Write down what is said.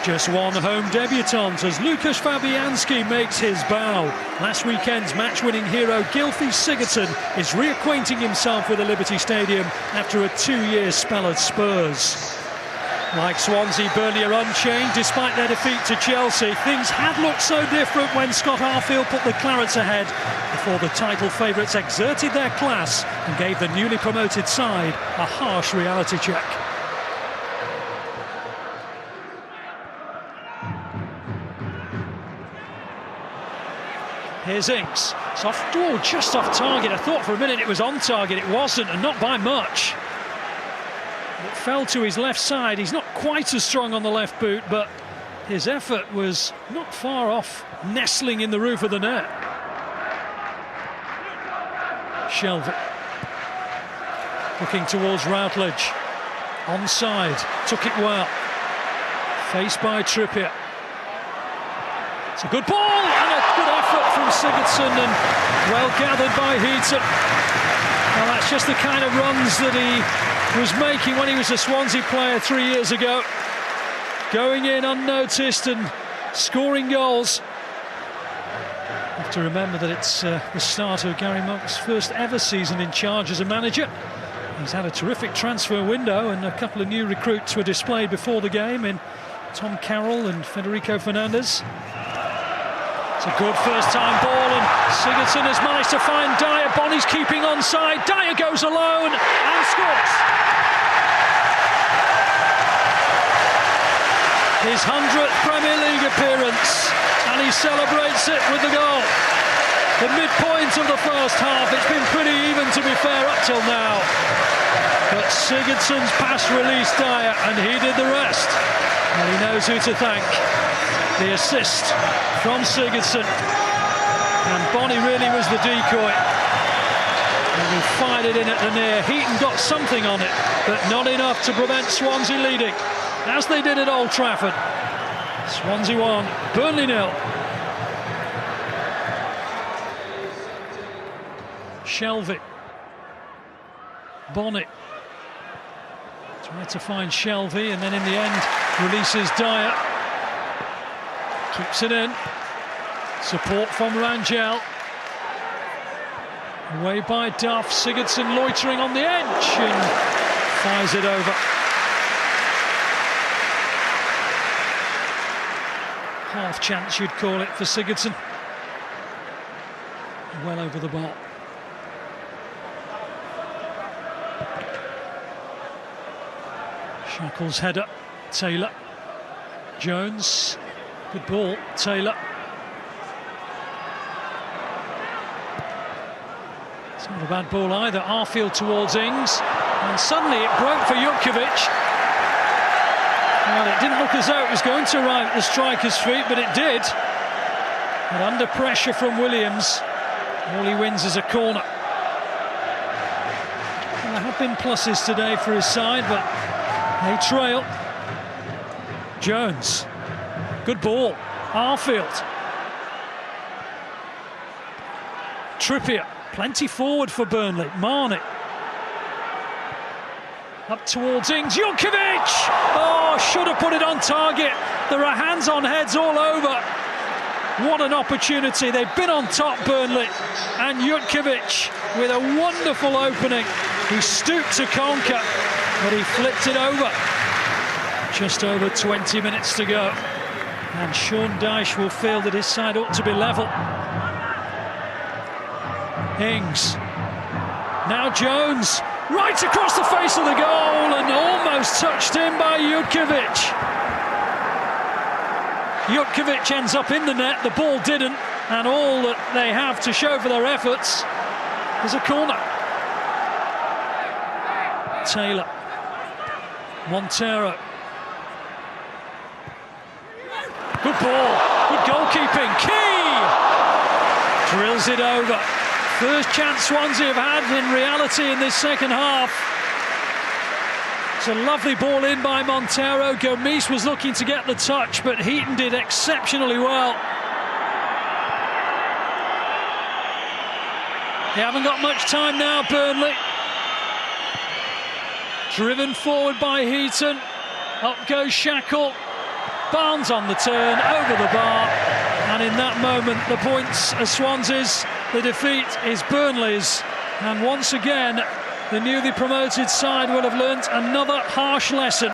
Just one home debutant as Łukasz Fabianski makes his bow. Last weekend's match-winning hero Gylfi Sigurdsson is reacquainting himself with the Liberty Stadium after a 2-year spell at Spurs. Like Swansea, Burnley are unchanged despite their defeat to Chelsea. Things had looked so different when Scott Arfield put the Clarets ahead before the title favourites exerted their class and gave the newly promoted side a harsh reality check. Here's Ings. It's off, just off target. I thought for a minute it was on target. It wasn't, and not by much. It fell to his left side. He's not quite as strong on the left boot, but his effort was not far off, nestling in the roof of the net. Shelvey. Looking towards Routledge. Onside. Took it well. Faced by Trippier. It's a good ball and a good effort from Sigurdsson and well gathered by Heaton. Well, that's just the kind of runs that he was making when he was a Swansea player 3 years ago. Going in unnoticed and scoring goals. You have to remember that it's the start of Gary Monk's first ever season in charge as a manager. He's had a terrific transfer window and a couple of new recruits were displayed before the game in Tom Carroll and Federico Fernandez. It's a good first-time ball, and Sigurdsson has managed to find Dyer. Bonnie's keeping onside. Dyer goes alone and scores. His 100th Premier League appearance, and he celebrates it with the goal. The midpoint of the first half, it's been pretty even, to be fair, up till now. But Sigurdsson's pass released Dyer, and he did the rest. And he knows who to thank. The assist from Sigurdsson, and Bonnie really was the decoy. And he fired it in at the near. Heaton got something on it, but not enough to prevent Swansea leading, as they did at Old Trafford. Swansea 1, Burnley 0. Shelvey. Bonnie. Tried to find Shelvey, and then in the end releases Dyer. Keeps it in. Support from Rangel. Away by Duff. Sigurdsson loitering on the edge and fires it over. Half chance, you'd call it, for Sigurdsson. Well over the bar. Shackle's header. Taylor. Jones. Good ball, Taylor. It's not a bad ball either. Arfield towards Ings, and suddenly it broke for Jutkiewicz. Well, it didn't look as though it was going to arrive at the striker's feet, but it did. And under pressure from Williams, all he wins is a corner. Well, there have been pluses today for his side, but they trail. Jones. Good ball. Arfield. Trippier. Plenty forward for Burnley. Marnie. Up towards Ings. Jutkiewicz! Oh, should have put it on target. There are hands on heads all over. What an opportunity. They've been on top, Burnley. And Jutkiewicz with a wonderful opening. He stooped to conquer, but he flipped it over. Just over 20 minutes to go. And Sean Dyche will feel that his side ought to be level. Ings. Now Jones. Right across the face of the goal and almost touched in by Jutkiewicz. Jutkiewicz ends up in the net. The ball didn't. And all that they have to show for their efforts is a corner. Taylor. Montero. Good ball, good goalkeeping, Key! Drills it over. First chance Swansea have had in reality in this second half. It's a lovely ball in by Montero. Gomes was looking to get the touch, but Heaton did exceptionally well. They haven't got much time now, Burnley. Driven forward by Heaton. Up goes Shackle. Barnes on the turn, over the bar, and in that moment the points are Swansea's, the defeat is Burnley's, and once again the newly promoted side will have learnt another harsh lesson.